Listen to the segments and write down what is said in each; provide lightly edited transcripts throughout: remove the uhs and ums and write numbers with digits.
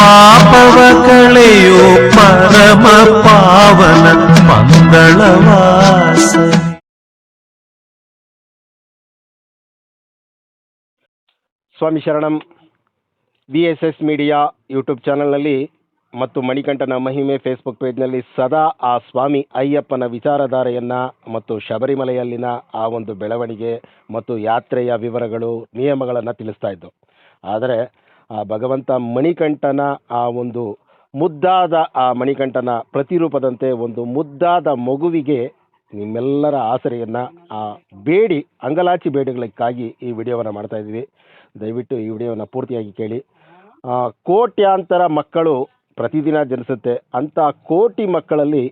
ಪಾಪವ ಕಳೆಯೋ ಪರಮ ಪಾವನ ಮಂಗಳವಾಸನೆ. ಸ್ವಾಮಿ ಶರಣಂ. VSS ಮೀಡಿಯಾ ಯೂಟ್ಯೂಬ್ ಚಾನಲ್ನಲ್ಲಿ ಮತ್ತು ಮಣಿಕಂಠನ ಮಹಿಮೆ ಫೇಸ್ಬುಕ್ ಪೇಜ್ನಲ್ಲಿ ಸದಾ ಆ ಸ್ವಾಮಿ ಅಯ್ಯಪ್ಪನ ವಿಚಾರಧಾರೆಯನ್ನು ಮತ್ತು ಶಬರಿಮಲೆಯಲ್ಲಿನ ಆ ಒಂದು ಬೆಳವಣಿಗೆ ಮತ್ತು ಯಾತ್ರೆಯ ವಿವರಗಳು ನಿಯಮಗಳನ್ನು ತಿಳಿಸ್ತಾ ಇದ್ದು. ಆದರೆ ಆ ಭಗವಂತ ಮಣಿಕಂಠನ ಆ ಒಂದು ಮುದ್ದಾದ ಆ ಮಣಿಕಂಠನ ಪ್ರತಿರೂಪದಂತೆ ಒಂದು ಮುದ್ದಾದ ಮಗುವಿಗೆ ನಿಮ್ಮೆಲ್ಲರ ಆಸರೆಯನ್ನು ಬೇಡಿ ಅಂಗಲಾಚಿ ಬೇಡಿಗಳಿಗಾಗಿ ಈ ವಿಡಿಯೋವನ್ನು ಮಾಡ್ತಾ ಇದ್ದೀವಿ. ದಯವಿಟ್ಟು ಈ ವಿಡಿಯೋವನ್ನು ಪೂರ್ತಿಯಾಗಿ ಕೇಳಿ. ಕೋಟ್ಯಾಂತರ ಮಕ್ಕಳು ಪ್ರತಿದಿನ ಜನಿಸುತ್ತೆ. ಅಂಥ ಕೋಟಿ ಮಕ್ಕಳಲ್ಲಿ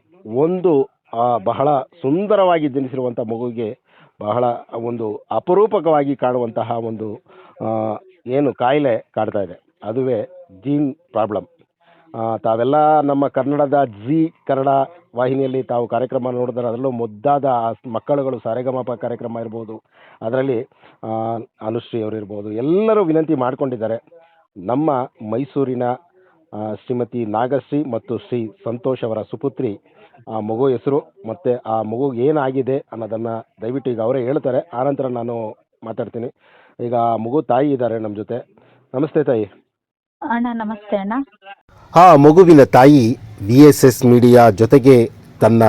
ಒಂದು ಬಹಳ ಸುಂದರವಾಗಿ ಜನಿಸಿರುವಂಥ ಮಗುವಿಗೆ ಬಹಳ ಒಂದು ಅಪರೂಪಕವಾಗಿ ಕಾಣುವಂತಹ ಒಂದು ಏನು ಕಾಯಿಲೆ ಕಾಡ್ತಾ ಇದೆ, ಅದುವೇ ಜೀನ್ ಪ್ರಾಬ್ಲಮ್. ತಾವೆಲ್ಲ ನಮ್ಮ ಕನ್ನಡದ ಕನ್ನಡ ವಾಹಿನಿಯಲ್ಲಿ ತಾವು ಕಾರ್ಯಕ್ರಮ ನೋಡಿದ್ರೆ ಅದರಲ್ಲೂ ಮುದ್ದಾದ ಮಕ್ಕಳುಗಳು ಸಾರೆಗಮಪ ಕಾರ್ಯಕ್ರಮ ಇರ್ಬೋದು, ಅದರಲ್ಲಿ ಅನುಶ್ರೀ ಅವರು ಇರ್ಬೋದು, ಎಲ್ಲರೂ ವಿನಂತಿ ಮಾಡಿಕೊಂಡಿದ್ದಾರೆ. ನಮ್ಮ ಮೈಸೂರಿನ ಶ್ರೀಮತಿ ನಾಗಶ್ರೀ ಮತ್ತು ಶ್ರೀ ಸಂತೋಷ್ ಅವರ ಸುಪುತ್ರಿ ಆ ಮಗು ಹೆಸರು ಮತ್ತು ಆ ಮಗು ಏನಾಗಿದೆ ಅನ್ನೋದನ್ನು ದಯವಿಟ್ಟು ಈಗ ಅವರೇ ಹೇಳ್ತಾರೆ. ಆನಂತರ ನಾನು ಮಾತಾಡ್ತೀನಿ. ಈಗ ಆ ಮಗು ತಾಯಿ ಇದ್ದಾರೆ ನಮ್ಮ ಜೊತೆ. ನಮಸ್ತೆ ತಾಯಿ. ಅಣ್ಣ ನಮಸ್ತೆ ಅಣ್ಣ. ಆ ಮಗುವಿನ ತಾಯಿ VSS ಮೀಡಿಯಾ ಜೊತೆಗೆ ತನ್ನ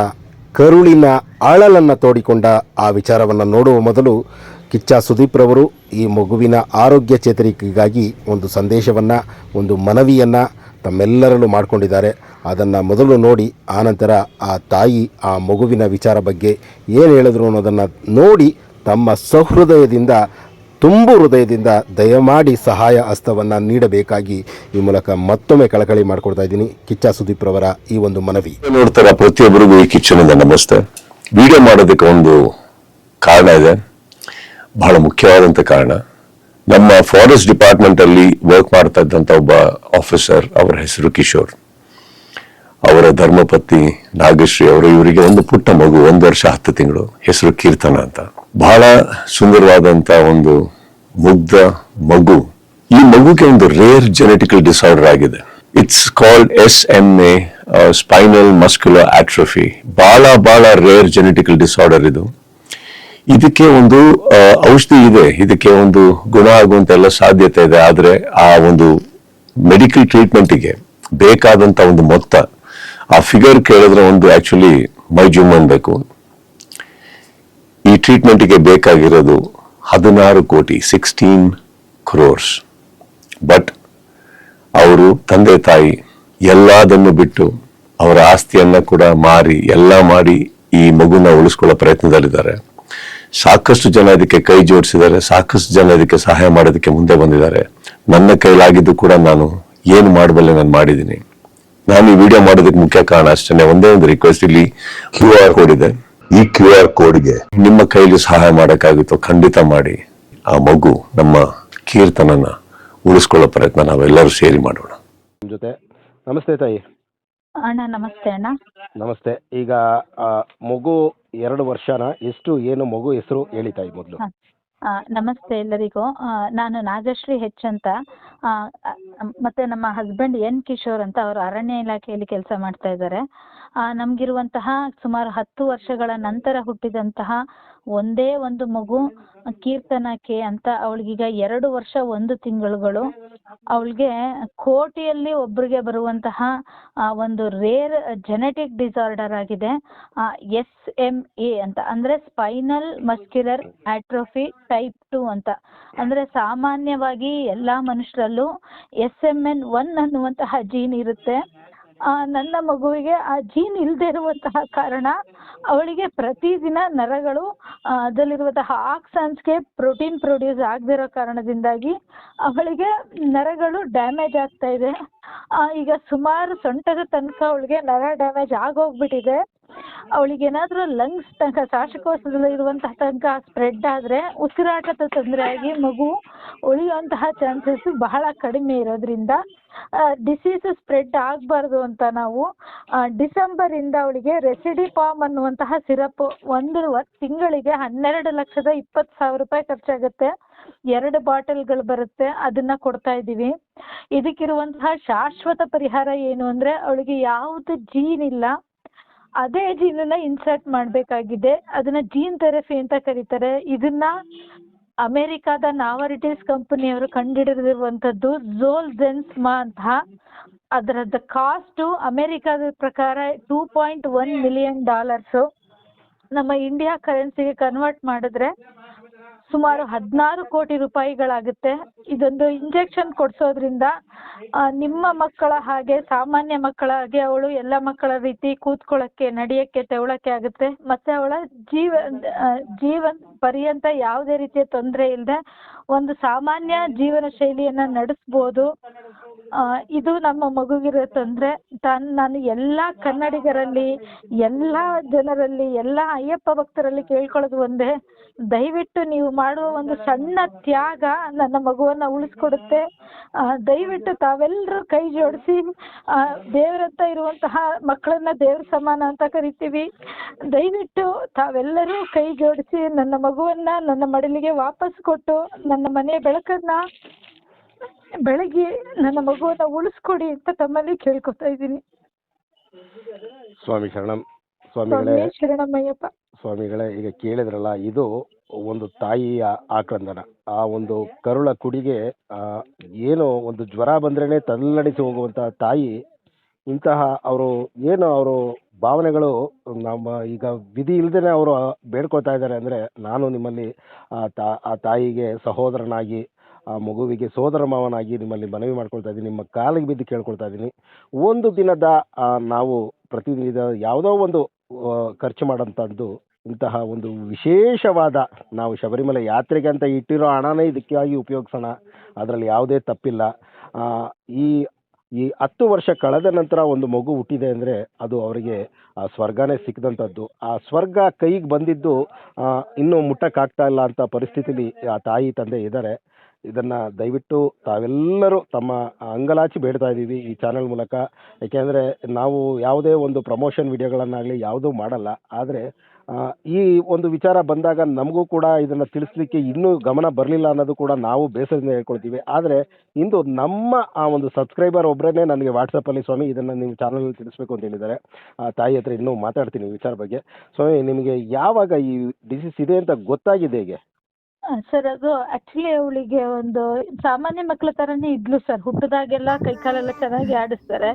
ಕರುಳಿನ ಆಳಲನ್ನು ತೋಡಿಕೊಂಡ ಆ ವಿಚಾರವನ್ನು ನೋಡುವ ಮೊದಲು ಕಿಚ್ಚ ಸುದೀಪ್ ರವರು ಈ ಮಗುವಿನ ಆರೋಗ್ಯ ಚೇತರಿಕೆಗಾಗಿ ಒಂದು ಸಂದೇಶವನ್ನು, ಒಂದು ಮನವಿಯನ್ನು ತಮ್ಮೆಲ್ಲರಲ್ಲೂ ಮಾಡಿಕೊಂಡಿದ್ದಾರೆ. ಅದನ್ನು ಮೊದಲು ನೋಡಿ ಆನಂತರ ಆ ತಾಯಿ ಆ ಮಗುವಿನ ವಿಚಾರ ಬಗ್ಗೆ ಏನು ಹೇಳಿದ್ರು ಅನ್ನೋದನ್ನು ನೋಡಿ ತಮ್ಮ ಸಹೃದಯದಿಂದ ತುಂಬು ಹೃದಯದಿಂದ ದಯಮಾಡಿ ಸಹಾಯ ಹಸ್ತವನ್ನು ನೀಡಬೇಕಾಗಿ ಈ ಮೂಲಕ ಮತ್ತೊಮ್ಮೆ ಕಳಕಳಿ ಮಾಡಿಕೊಡ್ತಾ ಇದ್ದೀನಿ. ಕಿಚ್ಚ ಸುದೀಪ್ ರವರ ಈ ಒಂದು ಮನವಿ. ನೋಡ್ತಾರ ಪ್ರತಿಯೊಬ್ಬರಿಗೂ ಈ ಕಿಚ್ಚನಿಂದ ನಮಸ್ತೆ. ವಿಡಿಯೋ ಮಾಡೋದಕ್ಕೆ ಒಂದು ಕಾರಣ ಇದೆ, ಬಹಳ ಮುಖ್ಯವಾದಂಥ ಕಾರಣ. ನಮ್ಮ ಫಾರೆಸ್ಟ್ ಡಿಪಾರ್ಟ್ಮೆಂಟ್ ಅಲ್ಲಿ ವರ್ಕ್ ಮಾಡ್ತಾ ಇದ್ದಂಥ ಒಬ್ಬ ಆಫೀಸರ್, ಅವರ ಹೆಸರು ಕಿಶೋರ್, ಅವರ ಧರ್ಮಪತ್ನಿ ನಾಗಶ್ರೀ ಅವರು, ಇವರಿಗೆ ಒಂದು ಪುಟ್ಟ ಮಗು, 1 ವರ್ಷ 10 ತಿಂಗಳು, ಹೆಸರು ಕೀರ್ತನ ಅಂತ. ಬಹಳ ಸುಂದರವಾದಂತ ಒಂದು ಮುಗ್ಧ ಮಗು. ಈ ಮಗುಗೆ ಒಂದು ರೇರ್ ಜೆನೆಟಿಕಲ್ ಡಿಸಾರ್ಡರ್ ಆಗಿದೆ. It's called SMA, spinal muscular atrophy. ಬಹಳ ರೇರ್ ಜೆನೆಟಿಕಲ್ ಡಿಸಾರ್ಡರ್ ಇದು. ಇದಕ್ಕೆ ಒಂದು ಔಷಧಿ ಇದೆ, ಇದಕ್ಕೆ ಒಂದು ಗುಣ ಆಗುವಂತ ಎಲ್ಲ ಸಾಧ್ಯತೆ ಇದೆ. ಆದ್ರೆ ಆ ಒಂದು ಮೆಡಿಕಲ್ ಟ್ರೀಟ್ಮೆಂಟ್ಗೆ ಬೇಕಾದಂತ ಒಂದು ಮೊತ್ತ, ಆ ಫಿಗರ್ ಕೇಳಿದ್ರೆ ಒಂದು ಆಕ್ಚುಲಿ ಮೈ ಜುಮ್ ಅನ್ಬೇಕು. ಈ ಟ್ರೀಟ್ಮೆಂಟ್ಗೆ ಬೇಕಾಗಿರೋದು 16 ಕೋಟಿ, 16 crores. ಬಟ್ ಅವರು ತಂದೆ ತಾಯಿ ಎಲ್ಲದನ್ನು ಬಿಟ್ಟು ಅವರ ಆಸ್ತಿಯನ್ನ ಕೂಡ ಮಾರಿ ಎಲ್ಲ ಮಾಡಿ ಈ ಮಗುನ ಉಳಿಸ್ಕೊಳ್ಳೋ ಪ್ರಯತ್ನದಲ್ಲಿದ್ದಾರೆ. ಸಾಕಷ್ಟು ಜನ ಇದಕ್ಕೆ ಕೈ ಜೋಡಿಸಿದ್ದಾರೆ, ಸಾಕಷ್ಟು ಜನ ಇದಕ್ಕೆ ಸಹಾಯ ಮಾಡೋದಕ್ಕೆ ಮುಂದೆ ಬಂದಿದ್ದಾರೆ. ನನ್ನ ಕೈಲಾಗಿದ್ದು ಕೂಡ ನಾನು ಏನು ಮಾಡಬಲ್ಲೆ ನಾನು ಮಾಡಿದ್ದೀನಿ. ನಾನು ಈ ವಿಡಿಯೋ ಮಾಡೋದಕ್ಕೆ ಮುಖ್ಯ ಕಾರಣ ಅಷ್ಟೇ, ಒಂದೇ ಒಂದು ರಿಕ್ವೆಸ್ಟ್. ಇಲ್ಲಿ QR ಕೋಡ್ ಇದೆ. ಈ QR ಕೋಡ್ಗೆ ನಿಮ್ಮ ಕೈಲಿ ಸಹಾಯ ಮಾಡೋಕ್ಕಾಗುತ್ತೋ ಖಂಡಿತ ಮಾಡಿ. ಆ ಮಗು ನಮ್ಮ ಕೀರ್ತನನ್ನ ಉಳಿಸ್ಕೊಳ್ಳೋ ಪ್ರಯತ್ನ ನಾವೆಲ್ಲರೂ ಸೇರಿ ಮಾಡೋಣ. ಜೊತೆ ನಮಸ್ತೆ ತಾಯಿ. ಅಣ್ಣ ನಮಸ್ತೆ ಅಣ್ಣ. ನಮಸ್ತೆ. ಈಗ ಮಗು 2 ವರ್ಷನ, ಎಷ್ಟು ಏನು ಮಗು ಹೆಸರು ಹೇಳಿ ತಾಯಿ ಮೊದಲು. ನಮಸ್ತೆ ಎಲ್ಲರಿಗೂ. ನಾನು ನಾಗಶ್ರೀ ಹೆಚ್ ಅಂತ, ಮತ್ತೆ ನಮ್ಮ ಹಸ್ಬೆಂಡ್ N ಕಿಶೋರ್ ಅಂತ, ಅವರು ಅರಣ್ಯ ಇಲಾಖೆಯಲ್ಲಿ ಕೆಲಸ ಮಾಡ್ತಾ ಇದ್ದಾರೆ. ನಮ್ಗಿರುವಂತಹ ಸುಮಾರು 10 ವರ್ಷಗಳ ನಂತರ ಹುಟ್ಟಿದಂತಹ ಒಂದೇ ಒಂದು ಮಗು ಕೀರ್ತನ ಕೆ ಅಂತ. ಅವಳಿಗೀಗ 2 ವರ್ಷ 1 ತಿಂಗಳುಗಳು. ಅವಳಿಗೆ ಕೋಟಿಯಲ್ಲಿ ಒಬ್ಬರಿಗೆ ಬರುವಂತಹ ಒಂದು ರೇರ್ ಜೆನೆಟಿಕ್ ಡಿಸಾರ್ಡರ್ ಆಗಿದೆ, SMA ಅಂತ, ಅಂದ್ರೆ ಸ್ಪೈನಲ್ ಮಸ್ಕ್ಯುಲರ್ ಆಟ್ರೋಫಿ ಟೈಪ್ 2 ಅಂತ. ಅಂದ್ರೆ ಸಾಮಾನ್ಯವಾಗಿ ಎಲ್ಲಾ ಮನುಷ್ಯರಲ್ಲೂ SMN1 ಅನ್ನುವಂತಹ ಜೀನ್ ಇರುತ್ತೆ. ನನ್ನ ಮಗುವಿಗೆ ಆ ಜೀನ್ ಇಲ್ಲದೆ ಇರುವಂತಹ ಕಾರಣ ಅವಳಿಗೆ ಪ್ರತಿದಿನ ನರಗಳು ಅದರಲ್ಲಿರುವಂತಹ ಆಕ್ಸಾನ್ಸ್ಗೆ ಪ್ರೋಟೀನ್ ಪ್ರೊಡ್ಯೂಸ್ ಆಗದಿರೋ ಕಾರಣದಿಂದಾಗಿ ಅವಳಿಗೆ ನರಗಳು ಡ್ಯಾಮೇಜ್ ಆಗ್ತಾ ಇದೆ. ಈಗ ಸುಮಾರು ಸೊಂಟದ ತನಕ ಅವಳಿಗೆ ನರ ಡ್ಯಾಮೇಜ್ ಆಗೋಗ್ಬಿಟ್ಟಿದೆ. ಅವಳಿಗೆ ಏನಾದರೂ ಲಂಗ್ಸ್ ತನಕ, ಶ್ವಾಸಕೋಶದಲ್ಲಿ ಇರುವಂತಹ ತನಕ ಸ್ಪ್ರೆಡ್ ಆದರೆ ಉಸಿರಾಟದ ತೊಂದರೆ ಆಗಿ ಮಗು ಉಳಿಯುವಂತಹ ಚಾನ್ಸಸ್ ಬಹಳ ಕಡಿಮೆ ಇರೋದ್ರಿಂದ ಡಿಸೀಸ್ ಸ್ಪ್ರೆಡ್ ಆಗಬಾರ್ದು ಅಂತ ನಾವು ಡಿಸೆಂಬರಿಂದ ಅವಳಿಗೆ ರೆಸಿಡಿಪಾಮ್ ಅನ್ನುವಂತಹ ಸಿರಪ್ 1 ತಿಂಗಳಿಗೆ 12,20,000 ರೂಪಾಯಿ ಖರ್ಚಾಗುತ್ತೆ. 2 ಬಾಟಲ್ಗಳು ಬರುತ್ತೆ, ಅದನ್ನ ಕೊಡ್ತಾ ಇದ್ದೀವಿ. ಇದಕ್ಕಿರುವಂತಹ ಶಾಶ್ವತ ಪರಿಹಾರ ಏನು ಅಂದ್ರೆ ಅವಳಿಗೆ ಯಾವುದು ಜೀನ್ ಇಲ್ಲ, ಅದೇ ಜೀನನ್ನ ಇನ್ಸರ್ಟ್ ಮಾಡಬೇಕಾಗಿದೆ. ಅದನ್ನ ಜೀನ್ ಥೆರಪಿ ಅಂತ ಕರೀತಾರೆ. ಇದನ್ನ ಅಮೆರಿಕಾದ ನಾವರಿಟಿಸ್ ಕಂಪನಿಯವರು ಕಂಡುಹಿಡಿದಿರುವಂತದ್ದು ಝೋಲ್ಜೆನ್ಸ್ಮಾ ಅಂತ. ಅದರದ್ದು ಕಾಸ್ಟು ಅಮೆರಿಕಾದ ಪ್ರಕಾರ $2.1 million. ನಮ್ಮ ಇಂಡಿಯಾ ಕರೆನ್ಸಿಗೆ ಕನ್ವರ್ಟ್ ಮಾಡಿದ್ರೆ ಸುಮಾರು 16 ಕೋಟಿ ರೂಪಾಯಿಗಳಾಗುತ್ತೆ. ಇದೊಂದು ಇಂಜೆಕ್ಷನ್ ಕೊಡಿಸೋದ್ರಿಂದ ನಿಮ್ಮ ಮಕ್ಕಳ ಹಾಗೆ ಸಾಮಾನ್ಯ ಮಕ್ಕಳ ಹಾಗೆ ಅವಳು ಎಲ್ಲ ಮಕ್ಕಳ ರೀತಿ ಕೂತ್ಕೊಳ್ಳೋಕ್ಕೆ, ನಡೆಯೋಕ್ಕೆ, ತೆವಳಕ್ಕೆ ಆಗುತ್ತೆ. ಮತ್ತೆ ಅವಳ ಜೀವನ ಪರ್ಯಂತ ಯಾವುದೇ ರೀತಿಯ ತೊಂದರೆ ಇಲ್ಲದೆ ಒಂದು ಸಾಮಾನ್ಯ ಜೀವನ ಶೈಲಿಯನ್ನ ನಡೆಸ್ಬೋದು. ಇದು ನಮ್ಮ ಮಗುಗಿರೋ ತೊಂದರೆ. ನಾನು ಎಲ್ಲ ಕನ್ನಡಿಗರಲ್ಲಿ, ಎಲ್ಲ ಜನರಲ್ಲಿ, ಎಲ್ಲ ಅಯ್ಯಪ್ಪ ಭಕ್ತರಲ್ಲಿ ಕೇಳ್ಕೊಳ್ಳೋದು ಒಂದೇ, ದಯವಿಟ್ಟು ನೀವು ಮಾಡುವ ಒಂದು ಸಣ್ಣ ತ್ಯಾಗ ನನ್ನ ಮಗುವನ್ನ ಉಳಿಸ್ಕೊಡುತ್ತೆ. ದಯವಿಟ್ಟು ತಾವೆಲ್ಲರೂ ಕೈ ಜೋಡಿಸಿ, ದೇವರಂತ ಇರುವಂತಹ ಮಕ್ಕಳನ್ನ ದೇವ್ರ ಸಮಾನ ಅಂತ ಕರಿತೀವಿ. ದಯವಿಟ್ಟು ತಾವೆಲ್ಲರೂ ಕೈ ಜೋಡಿಸಿ ನನ್ನ ಮಗುವನ್ನ ನನ್ನ ಮಡಿಲಿಗೆ ವಾಪಸ್ ಕೊಟ್ಟು ನನ್ನ ಮನೆಯ ಬೆಳಕನ್ನ ಬೆಳಗ್ಗೆ ನನ್ನ ಮಗುವನ್ನ ಉಳಿಸ್ಕೊಡಿ ಅಂತ ತಮ್ಮಲ್ಲಿ ಕೇಳ್ಕೊತಾ ಇದ್ದೀನಿ. ಸ್ವಾಮಿ ಶರಣಂ. ಸ್ವಾಮಿ ಶರಣಮಯ್ಯಪ್ಪ. ಸ್ವಾಮಿಗಳೇ, ಈಗ ಕೇಳಿದ್ರಲ್ಲ, ಇದು ಒಂದು ತಾಯಿಯ ಆಕ್ರಂದನ. ಆ ಒಂದು ಕರುಳ ಕುಡಿಗೆ ಏನೋ ಒಂದು ಜ್ವರ ಬಂದ್ರೇ ತಲ್ಲಣಿಸಿ ಹೋಗುವಂತಹ ತಾಯಿ, ಇಂತಹ ಅವರು ಭಾವನೆಗಳು ನಮ್ಮ ಈಗ ವಿಧಿ ಇಲ್ಲದೇ ಅವರು ಬೇಡ್ಕೊತಾ ಇದ್ದಾರೆ ಅಂದರೆ, ನಾನು ನಿಮ್ಮಲ್ಲಿ ಆ ತಾಯಿಗೆ ಸಹೋದರನಾಗಿ, ಆ ಮಗುವಿಗೆ ಸೋದರ ಮಾವನಾಗಿ ನಿಮ್ಮಲ್ಲಿ ಮನವಿ ಮಾಡ್ಕೊಳ್ತಾ ಇದ್ದೀನಿ, ನಿಮ್ಮ ಕಾಲಿಗೆ ಬಿದ್ದು ಕೇಳ್ಕೊಳ್ತಾ ಇದ್ದೀನಿ. ಒಂದು ದಿನದ ನಾವು ಪ್ರತಿದಿನದ ಯಾವುದೋ ಒಂದು ಖರ್ಚು ಮಾಡೋಂಥದ್ದು ಇಂತಹ ಒಂದು ವಿಶೇಷವಾದ, ನಾವು ಶಬರಿಮಲೆ ಯಾತ್ರೆಗೆ ಅಂತ ಇಟ್ಟಿರೋ ಹಣನೇ ಇದಕ್ಕಾಗಿ ಉಪಯೋಗಿಸೋಣ, ಅದರಲ್ಲಿ ಯಾವುದೇ ತಪ್ಪಿಲ್ಲ. ಈ 10 ವರ್ಷ ಕಳೆದ ನಂತರ ಒಂದು ಮಗು ಹುಟ್ಟಿದೆ ಅಂದರೆ ಅದು ಅವರಿಗೆ ಆ ಸ್ವರ್ಗನೇ ಸಿಕ್ಕಿದಂಥದ್ದು. ಆ ಸ್ವರ್ಗ ಕೈಗೆ ಬಂದಿದ್ದು ಇನ್ನೂ ಮುಟ್ಟಕ್ಕಾಗ್ತಾ ಇಲ್ಲ ಅಂತ ಪರಿಸ್ಥಿತಿಲಿ ಆ ತಾಯಿ ತಂದೆ ಇದ್ದಾರೆ. ಇದನ್ನು ದಯವಿಟ್ಟು ತಾವೆಲ್ಲರೂ ತಮ್ಮ ಅಂಗಲಾಚಿ ಬೇಡ್ತಾ ಇದ್ದೀವಿ ಈ ಚಾನಲ್ ಮೂಲಕ. ಏಕೆಂದರೆ ನಾವು ಯಾವುದೇ ಒಂದು ಪ್ರಮೋಷನ್ ವಿಡಿಯೋಗಳನ್ನಾಗಲಿ ಯಾವುದೂ ಮಾಡಲ್ಲ. ಆದರೆ ಈ ಒಂದು ವಿಚಾರ ಬಂದಾಗ ನಮಗೂ ಕೂಡ ಇದನ್ನು ತಿಳಿಸ್ಲಿಕ್ಕೆ ಇನ್ನೂ ಗಮನ ಬರಲಿಲ್ಲ ಅನ್ನೋದು ಕೂಡ ನಾವು ಬೇಸರದಿಂದ ಹೇಳ್ಕೊಳ್ತೀವಿ. ಆದರೆ ಇಂದು ನಮ್ಮ ಆ ಒಂದು ಸಬ್ಸ್ಕ್ರೈಬರ್ ಒಬ್ಬರೇ ನನಗೆ ವಾಟ್ಸಪ್ಪಲ್ಲಿ, ಸ್ವಾಮಿ ಇದನ್ನು ನೀವು ಚಾನಲಲ್ಲಿ ತಿಳಿಸ್ಬೇಕು ಅಂತ ಹೇಳಿದ್ದಾರೆ. ಆ ತಾಯಿ ಹತ್ರ ಇನ್ನೂ ಮಾತಾಡ್ತೀನಿ ಈ ವಿಚಾರ ಬಗ್ಗೆ. ಸ್ವಾಮಿ, ನಿಮಗೆ ಯಾವಾಗ ಈ ಡಿಸೀಸ್ ಇದೆ ಅಂತ ಗೊತ್ತಾಗಿದೆ ಹೇಗೆ? ಸರ್, ಅದು ಆಕ್ಚುಲಿ ಅವಳಿಗೆ ಒಂದು ಸಾಮಾನ್ಯ ಮಕ್ಕಳ ತರನೇ ಇದ್ಲು ಸರ್. ಹುಟ್ಟಿದಾಗೆಲ್ಲ ಕೈಕಾಲೆಲ್ಲ ಚೆನ್ನಾಗಿ ಆಡಿಸ್ತಾರೆ.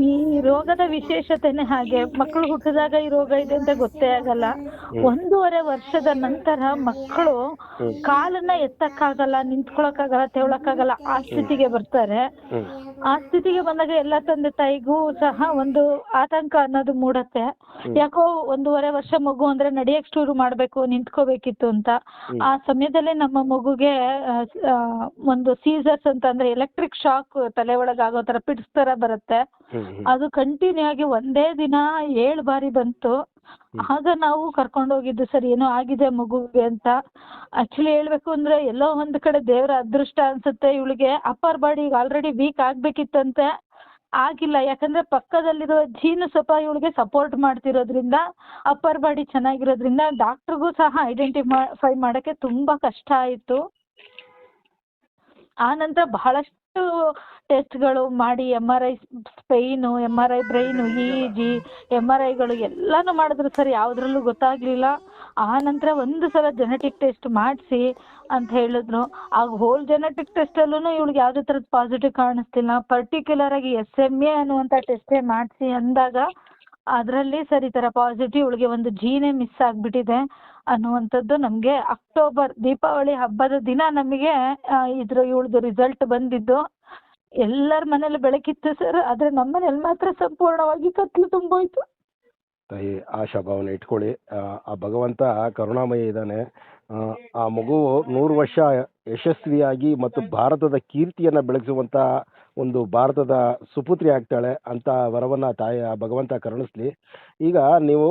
ಈ ರೋಗದ ವಿಶೇಷತೆನೆ ಹಾಗೆ, ಮಕ್ಕಳು ಹುಟ್ಟಿದಾಗ ಈ ರೋಗ ಇದೆ ಅಂತ ಗೊತ್ತೇ ಆಗಲ್ಲ. 1.5 ವರ್ಷದ ನಂತರ ಮಕ್ಕಳು ಕಾಲನ್ನ ಎತ್ತಕ್ಕಾಗಲ್ಲ, ನಿಂತ್ಕೊಳಕ್ಕಾಗಲ್ಲ, ತೆವಳಕ್ಕಾಗಲ್ಲ, ಆ ಸ್ಥಿತಿಗೆ ಬರ್ತಾರೆ. ಆ ಸ್ಥಿತಿಗೆ ಬಂದಾಗ ಎಲ್ಲ ತಂದೆ ತಾಯಿಗೂ ಸಹ ಒಂದು ಆತಂಕ ಅನ್ನೋದು ಮೂಡತ್ತೆ. ಯಾಕೋ 1.5 ವರ್ಷ ಮಗು ಅಂದ್ರೆ ನಡೆಯಕ್ ಶುರು ಮಾಡ್ಬೇಕು, ನಿಂತ್ಕೋಬೇಕಿತ್ತು ಅಂತ. ಆ ಸಮಯದಲ್ಲಿ ನಮ್ಮ ಮಗುಗೆ ಒಂದು ಸೀಸರ್ಸ್ ಅಂತ ಅಂದ್ರೆ ಎಲೆಕ್ಟ್ರಿಕ್ ಶಾಕ್ ತಲೆ ಒಳಗೆ ಆಗೋ ತರ ಪಿಡ್ಸ್ ತರ ಬರುತ್ತೆ. ಅದು ಕಂಟಿನ್ಯೂ ಆಗಿ ಒಂದೇ ದಿನ 7 ಬಾರಿ ಬಂತು. ಆಗ ನಾವು ಕರ್ಕೊಂಡು ಹೋಗಿದ್ದು ಸರ್, ಏನೋ ಆಗಿದೆ ಮಗುಗೆ ಅಂತ. ಆಕ್ಚುಲಿ ಹೇಳ್ಬೇಕು ಅಂದ್ರೆ ಎಲ್ಲೋ ಒಂದ್ ಕಡೆ ದೇವರ ಅದೃಷ್ಟ ಅನ್ಸುತ್ತೆ. ಇವಳಿಗೆ ಅಪ್ಪರ್ ಬಾಡಿ ಆಲ್ರೆಡಿ ವೀಕ್ ಆಗ್ಬೇಕಿತ್ತಂತೆ, ಆಗಿಲ್ಲ. ಯಾಕಂದ್ರೆ ಪಕ್ಕದಲ್ಲಿರೋ ಜೀನು ಸ್ವಲ್ಪ ಇವಳಿಗೆ ಸಪೋರ್ಟ್ ಮಾಡ್ತಿರೋದ್ರಿಂದ, ಅಪ್ಪರ್ ಬಾಡಿ ಚೆನ್ನಾಗಿರೋದ್ರಿಂದ ಡಾಕ್ಟರ್ಗೂ ಸಹ ಐಡೆಂಟಿಫೈ ಮಾಡಕ್ಕೆ ತುಂಬಾ ಕಷ್ಟ ಆಯಿತು. ಆ ನಂತರ ಬಹಳಷ್ಟು ಟೆಸ್ಟ್ಗಳು ಮಾಡಿ, MRI spine, MRI brain, EEG, MRIಗಳು ಎಲ್ಲಾನು ಮಾಡಿದ್ರು ಸರ್, ಯಾವುದ್ರಲ್ಲೂ ಗೊತ್ತಾಗ್ಲಿಲ್ಲ. ಆ ನಂತರ ಒಂದು ಸಲ ಜೆನೆಟಿಕ್ ಟೆಸ್ಟ್ ಮಾಡಿಸಿ ಅಂತ ಹೇಳಿದ್ರು. ಆಗ ಹೋಲ್ ಜೆನೆಟಿಕ್ ಟೆಸ್ಟಲ್ಲೂ ಇವಳಿಗೆ ಯಾವುದೇ ಥರದ ಪಾಸಿಟಿವ್ ಕಾಣಿಸ್ತಿಲ್ಲ. ಪರ್ಟಿಕ್ಯುಲರ್ ಆಗಿ SMA ಅನ್ನುವಂಥ ಟೆಸ್ಟೇ ಮಾಡಿಸಿ ಅಂದಾಗ ಅದರಲ್ಲಿ ಸರ್ ಈ ಥರ ಪಾಸಿಟಿವ್, ಇವಳಿಗೆ ಒಂದು ಜೀನೇ ಮಿಸ್ ಆಗಿಬಿಟ್ಟಿದೆ ಅನ್ನುವಂಥದ್ದು ನಮಗೆ ಅಕ್ಟೋಬರ್ ದೀಪಾವಳಿ ಹಬ್ಬದ ದಿನ ನಮಗೆ ಇವಳದು ರಿಸಲ್ಟ್ ಬಂದಿದ್ದು. ಎಲ್ಲರ ಮನೇಲಿ ಬೆಳಕಿತ್ತು ಸರ್, ಆದರೆ ನಮ್ಮ ಮನೇಲಿ ಮಾತ್ರ ಸಂಪೂರ್ಣವಾಗಿ ಕತ್ಲು ತುಂಬೋಯ್ತು. ತಾಯಿ ಆಶಾಭಾವನೆ ಇಟ್ಕೊಳ್ಳಿ. ಆ ಭಗವಂತ ಕರುಣಾಮಯ ಇದ್ದಾನೆ. ಆ ಮಗು 100 ವರ್ಷ ಯಶಸ್ವಿಯಾಗಿ ಮತ್ತು ಭಾರತದ ಕೀರ್ತಿಯನ್ನು ಬೆಳಗಿಸುವಂಥ ಒಂದು ಭಾರತದ ಸುಪುತ್ರಿ ಆಗ್ತಾಳೆ ಅಂತ ವರವನ್ನು ಆ ಭಗವಂತ ಕರುಣಿಸ್ಲಿ. ಈಗ ನೀವು